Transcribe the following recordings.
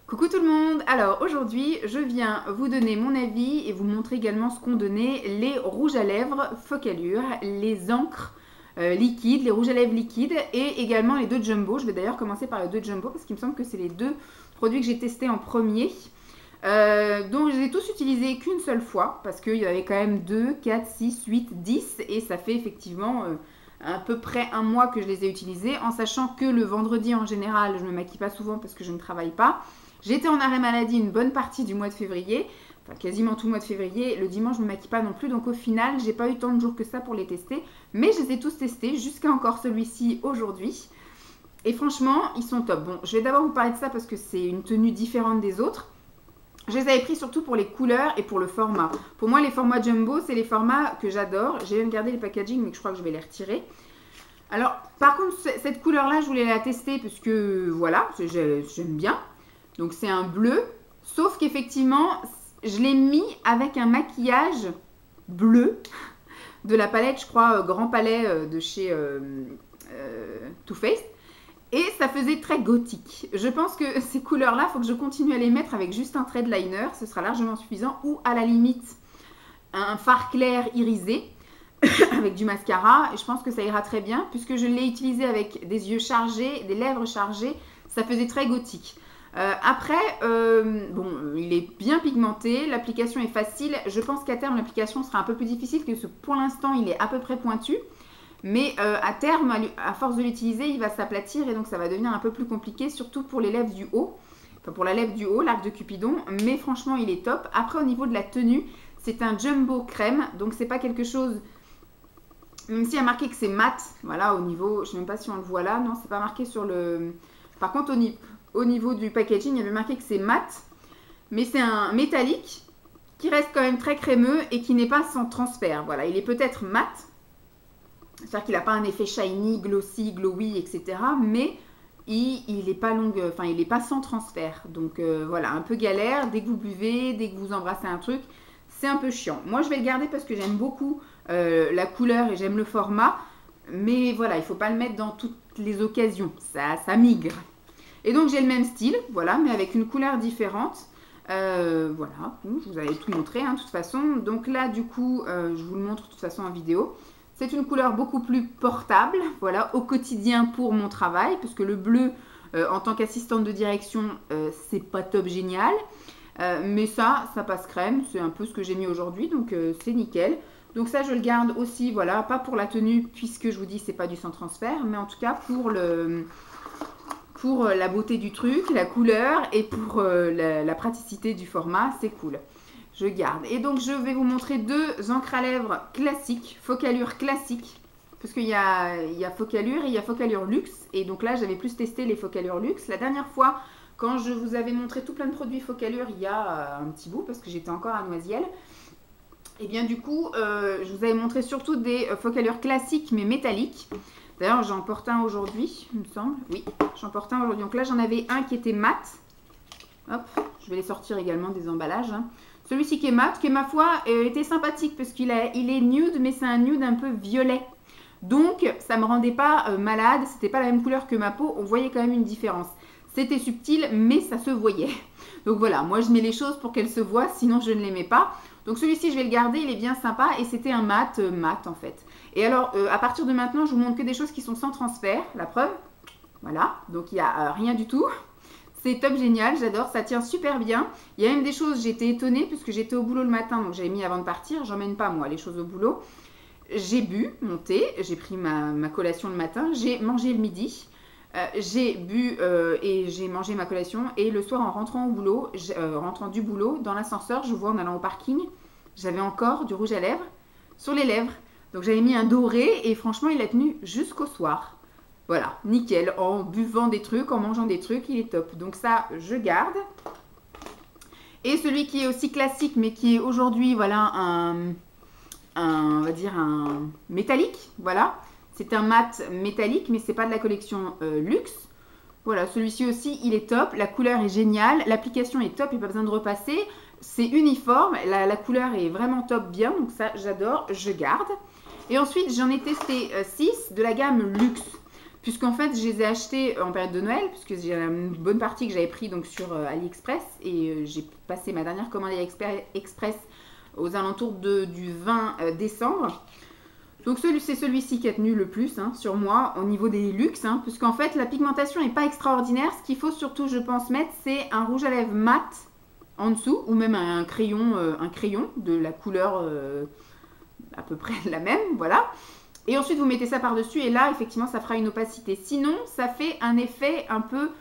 Coucou tout le monde. Alors aujourd'hui je viens vous donner mon avis et vous montrer également ce qu'ont donné les rouges à lèvres Focallure, les encres liquides, les rouges à lèvres liquides et également les deux Jumbo. Je vais d'ailleurs commencer par les deux Jumbo parce qu'il me semble que c'est les deux produits que j'ai testés en premier. Donc je les ai tous utilisés qu'une seule fois parce qu'il y avait quand même 2, 4, 6, 8, 10 et ça fait effectivement à peu près un mois que je les ai utilisés, en sachant que le vendredi en général je ne me maquille pas souvent parce que je ne travaille pas. J'étais en arrêt maladie une bonne partie du mois de février, enfin quasiment tout le mois de février. Le dimanche je ne me maquille pas non plus, donc au final j'ai pas eu tant de jours que ça pour les tester, mais je les ai tous testés jusqu'à encore celui-ci aujourd'hui. Et franchement ils sont top. Bon, je vais d'abord vous parler de ça parce que c'est une tenue différente des autres. Je les avais pris surtout pour les couleurs et pour le format. Pour moi, les formats Jumbo, c'est les formats que j'adore. J'ai même gardé les packaging, mais je crois que je vais les retirer. Alors, par contre, cette couleur-là, je voulais la tester parce que, voilà, j'aime bien. Donc, c'est un bleu. Sauf qu'effectivement, je l'ai mis avec un maquillage bleu de la palette, je crois, Grand Palais de chez Too Faced. Et ça faisait très gothique. Je pense que ces couleurs-là, il faut que je continue à les mettre avec juste un trait de liner. Ce sera largement suffisant. Ou à la limite, un fard clair irisé avec du mascara. Et je pense que ça ira très bien. Puisque je l'ai utilisé avec des yeux chargés, des lèvres chargées. Ça faisait très gothique. Après, bon, il est bien pigmenté. L'application est facile. Je pense qu'à terme, l'application sera un peu plus difficile que ce. Pour l'instant, il est à peu près pointu. Mais à terme, à force de l'utiliser, il va s'aplatir et donc ça va devenir un peu plus compliqué, surtout pour les lèvres du haut. Enfin, pour la lèvre du haut, l'arc de Cupidon. Mais franchement, il est top. Après, au niveau de la tenue, c'est un Jumbo crème. Donc, c'est pas quelque chose... Même s'il y a marqué que c'est mat, voilà, au niveau... Je sais même pas si on le voit là. Non, c'est pas marqué sur le... Par contre, au niveau du packaging, il y avait marqué que c'est mat. Mais c'est un métallique qui reste quand même très crémeux et qui n'est pas sans transfert. Voilà, il est peut-être mat. C'est-à-dire qu'il n'a pas un effet shiny, glossy, glowy, etc. Mais il n'est pas enfin, il n'est pas sans transfert. Donc voilà, un peu galère. Dès que vous buvez, dès que vous embrassez un truc, c'est un peu chiant. Moi, je vais le garder parce que j'aime beaucoup la couleur et j'aime le format. Mais voilà, il ne faut pas le mettre dans toutes les occasions. Ça migre. Et donc, j'ai le même style, voilà, mais avec une couleur différente. Voilà, je vous avais tout montré, hein, de toute façon. Donc là, du coup, je vous le montre de toute façon en vidéo. C'est une couleur beaucoup plus portable, voilà, au quotidien pour mon travail, parce que le bleu, en tant qu'assistante de direction, c'est pas top génial. Mais ça passe crème, c'est un peu ce que j'ai mis aujourd'hui, donc c'est nickel. Donc ça, je le garde aussi, voilà, pas pour la tenue, puisque je vous dis, c'est pas du sans transfert, mais en tout cas pour la beauté du truc, la couleur et pour la praticité du format, c'est cool. Je garde. Et donc, je vais vous montrer deux encres à lèvres classiques, Focallure classique. Parce qu'il y a Focallure et il y a Focallure Luxe. Et donc là, j'avais plus testé les Focallure Luxe. La dernière fois, quand je vous avais montré tout plein de produits Focallure, il y a un petit bout, parce que j'étais encore à Noisiel. Et bien du coup, je vous avais montré surtout des Focallure classiques, mais métalliques. D'ailleurs, j'en porte un aujourd'hui, il me semble. Oui, j'en porte un aujourd'hui. Donc là, j'en avais un qui était mat. Hop, je vais les sortir également des emballages, hein. Celui-ci qui est mat, qui ma foi était sympathique parce qu'il est nude, mais c'est un nude un peu violet. Donc ça ne me rendait pas malade, c'était pas la même couleur que ma peau, on voyait quand même une différence. C'était subtil, mais ça se voyait. Donc voilà, moi je mets les choses pour qu'elles se voient, sinon je ne les mets pas. Donc celui-ci je vais le garder, il est bien sympa et c'était un mat en fait. Et alors à partir de maintenant, je vous montre que des choses qui sont sans transfert, la preuve. Voilà, donc il n'y a rien du tout. C'est top génial, j'adore, ça tient super bien. Il y a même des choses, j'étais étonnée puisque j'étais au boulot le matin, donc j'avais mis avant de partir. J'emmène pas moi les choses au boulot. J'ai bu mon thé, j'ai pris ma collation le matin, j'ai mangé le midi, j'ai bu et j'ai mangé ma collation. Et le soir en rentrant au boulot, rentrant du boulot, dans l'ascenseur, je vois en allant au parking, j'avais encore du rouge à lèvres sur les lèvres. Donc j'avais mis un doré et franchement il a tenu jusqu'au soir. Voilà, nickel, en buvant des trucs, en mangeant des trucs, il est top. Donc ça, je garde. Et celui qui est aussi classique, mais qui est aujourd'hui, voilà, on va dire un métallique, voilà. C'est un mat métallique, mais c'est pas de la collection luxe. Voilà, celui-ci aussi, il est top. La couleur est géniale, l'application est top, il n'y a pas besoin de repasser. C'est uniforme, la couleur est vraiment top, bien. Donc ça, j'adore, je garde. Et ensuite, j'en ai testé 6 de la gamme luxe. puisqu'en fait je les ai achetés en période de Noël, puisque j'ai une bonne partie que j'avais pris donc sur AliExpress, et j'ai passé ma dernière commande AliExpress aux alentours du 20 décembre. Donc c'est celui-ci qui a tenu le plus sur moi au niveau des luxe, puisqu'en fait la pigmentation n'est pas extraordinaire. Ce qu'il faut surtout, je pense, mettre, c'est un rouge à lèvres mat en dessous, ou même un crayon de la couleur à peu près la même, voilà. Et ensuite vous mettez ça par-dessus et là effectivement ça fera une opacité. Sinon ça fait un effet un peu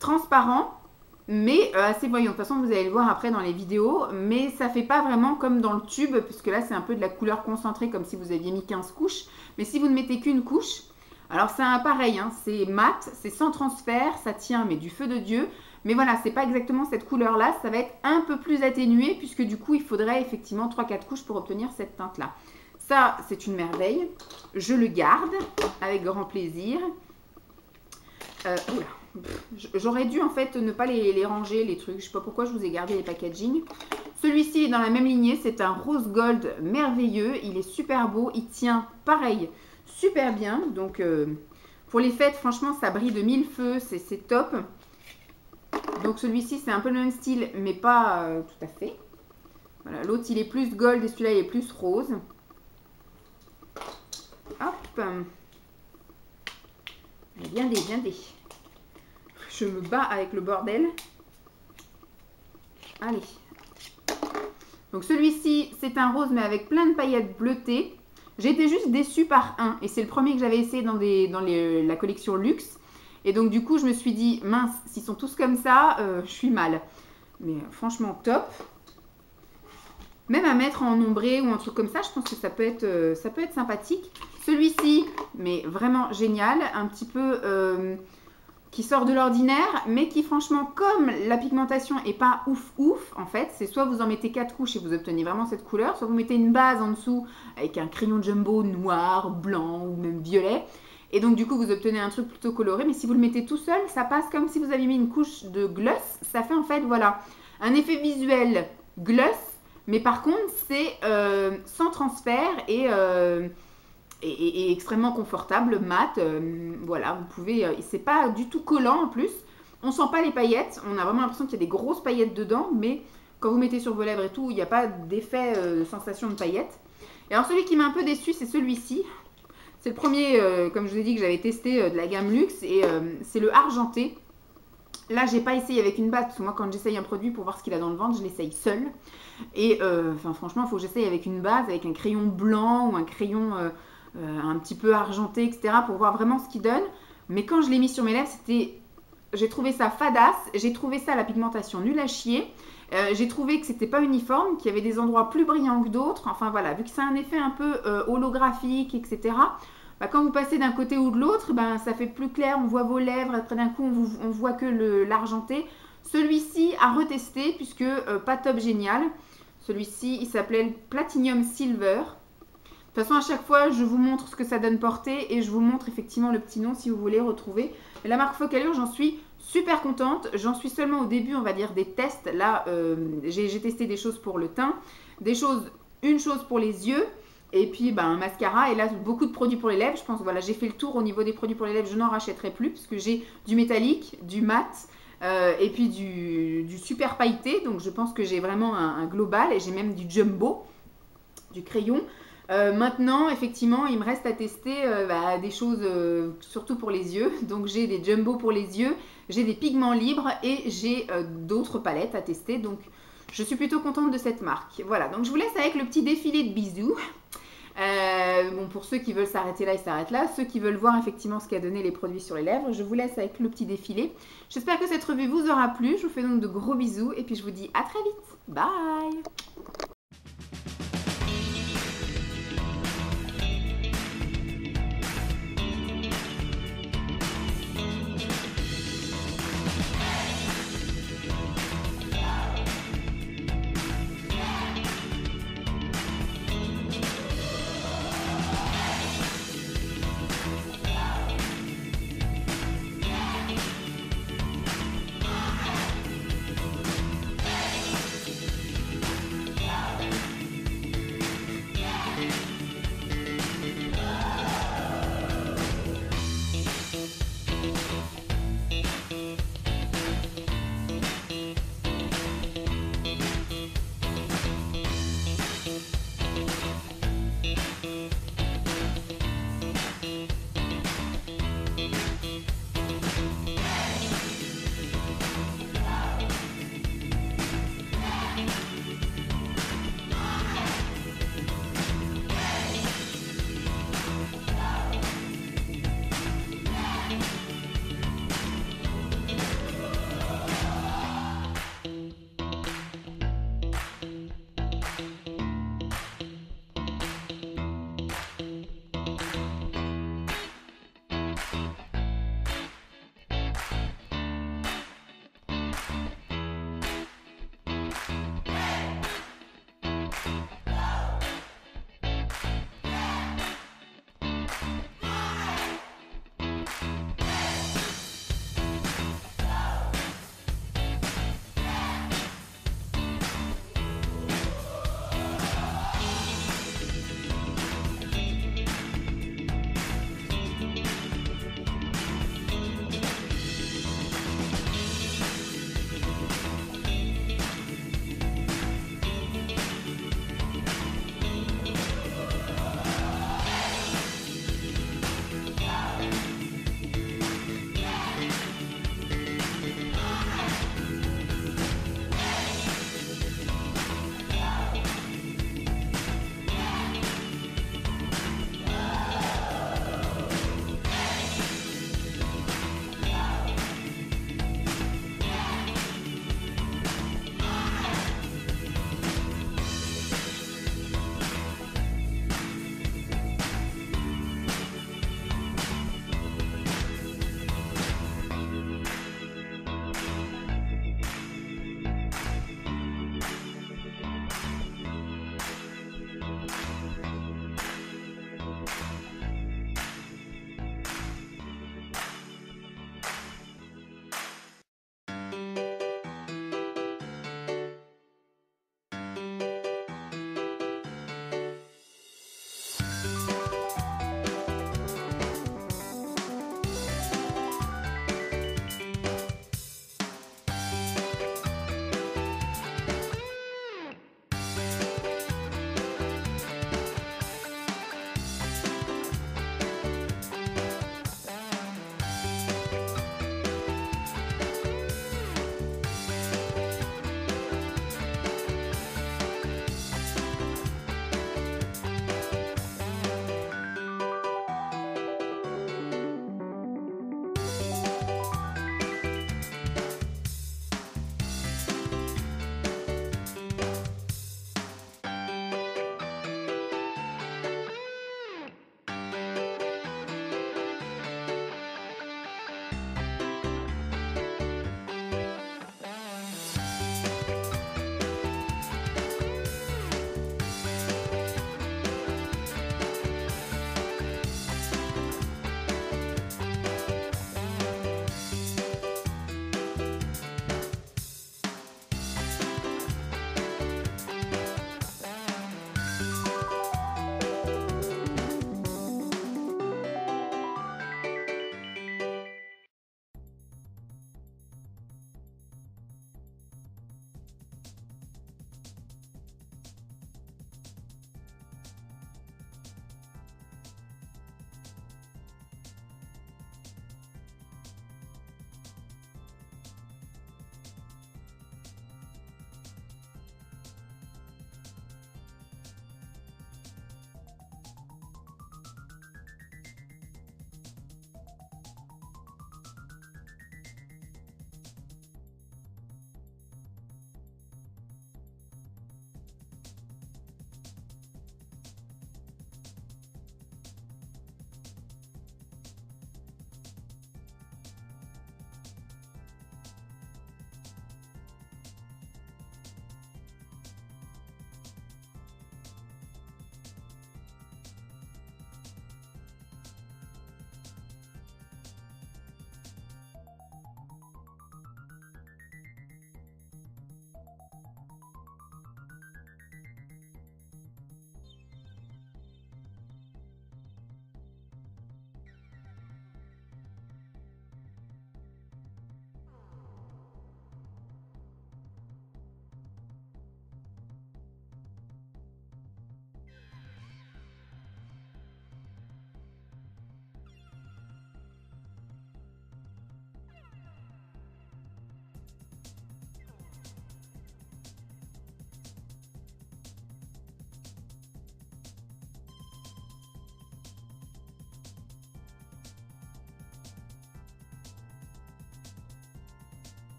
transparent, mais assez voyant. De toute façon vous allez le voir après dans les vidéos, mais ça fait pas vraiment comme dans le tube, puisque là c'est un peu de la couleur concentrée comme si vous aviez mis 15 couches. Mais si vous ne mettez qu'une couche, alors c'est pareil, c'est mat, c'est sans transfert, ça tient mais du feu de Dieu. Mais voilà, c'est pas exactement cette couleur là, ça va être un peu plus atténué, puisque du coup il faudrait effectivement 3-4 couches pour obtenir cette teinte là. Ça c'est une merveille, je le garde avec grand plaisir. Oula. J'aurais dû en fait ne pas les ranger les trucs, je sais pas pourquoi je vous ai gardé les packaging. Celui-ci est dans la même lignée, c'est un rose gold merveilleux, il est super beau, il tient pareil super bien. Donc pour les fêtes franchement ça brille de mille feux, c'est top. Donc celui-ci c'est un peu le même style mais pas tout à fait. Voilà, l'autre il est plus gold et celui-là il est plus rose. Hop, viendez. Je me bats avec le bordel. Allez. Donc celui-ci, c'est un rose mais avec plein de paillettes bleutées. J'ai été juste déçue par un. Et c'est le premier que j'avais essayé dans la collection luxe. Et donc du coup, je me suis dit, mince, s'ils sont tous comme ça, je suis mal. Mais franchement, top. Même à mettre en ombré ou un truc comme ça, je pense que ça peut être sympathique. Celui-ci, mais vraiment génial. Un petit peu... qui sort de l'ordinaire, mais qui franchement, comme la pigmentation est pas ouf, en fait, c'est soit vous en mettez 4 couches et vous obtenez vraiment cette couleur, soit vous mettez une base en dessous avec un crayon jumbo noir, blanc ou même violet, et donc du coup vous obtenez un truc plutôt coloré. Mais si vous le mettez tout seul, ça passe comme si vous aviez mis une couche de gloss. Ça fait en fait, voilà, un effet visuel gloss, mais par contre c'est sans transfert et extrêmement confortable, mat. Voilà, vous pouvez, c'est pas du tout collant en plus, on sent pas les paillettes, on a vraiment l'impression qu'il y a des grosses paillettes dedans, mais quand vous mettez sur vos lèvres et tout, il n'y a pas d'effet de sensation de paillettes. Et alors celui qui m'a un peu déçu, c'est celui-ci. C'est le premier, comme je vous ai dit, que j'avais testé de la gamme luxe, et c'est le argenté. Là j'ai pas essayé avec une base, parce que moi quand j'essaye un produit pour voir ce qu'il a dans le ventre, je l'essaye seule. Et franchement il faut que j'essaye avec une base, avec un crayon blanc ou un crayon un petit peu argenté, etc. pour voir vraiment ce qu'il donne. Mais quand je l'ai mis sur mes lèvres, j'ai trouvé ça fadasse, j'ai trouvé ça la pigmentation nulle à chier. J'ai trouvé que c'était pas uniforme, qu'il y avait des endroits plus brillants que d'autres. Enfin voilà, vu que c'est un effet un peu holographique, etc. Bah, quand vous passez d'un côté ou de l'autre, bah, ça fait plus clair, on voit vos lèvres, après d'un coup on voit que l'argenté. Celui-ci à retester, puisque pas top génial. Celui-ci, il s'appelait Platinum Silver. De toute façon, à chaque fois, je vous montre ce que ça donne portée et je vous montre effectivement le petit nom si vous voulez retrouver. Et la marque Focallure, j'en suis super contente. J'en suis seulement au début, on va dire, des tests. Là, j'ai testé des choses pour le teint, une chose pour les yeux, et puis un mascara. Et là, beaucoup de produits pour les lèvres. Je pense, voilà, j'ai fait le tour au niveau des produits pour les lèvres. Je n'en rachèterai plus parce que j'ai du métallique, du mat et puis du super pailleté. Donc, je pense que j'ai vraiment un global, et j'ai même du jumbo, du crayon. Maintenant, effectivement, il me reste à tester des choses surtout pour les yeux. Donc, j'ai des jumbo pour les yeux, j'ai des pigments libres et j'ai d'autres palettes à tester. Donc, je suis plutôt contente de cette marque. Voilà, donc je vous laisse avec le petit défilé de bisous. Bon, pour ceux qui veulent s'arrêter là, ils s'arrêtent là. Ceux qui veulent voir effectivement ce qu'a donné les produits sur les lèvres, je vous laisse avec le petit défilé. J'espère que cette revue vous aura plu. Je vous fais donc de gros bisous et puis je vous dis à très vite. Bye!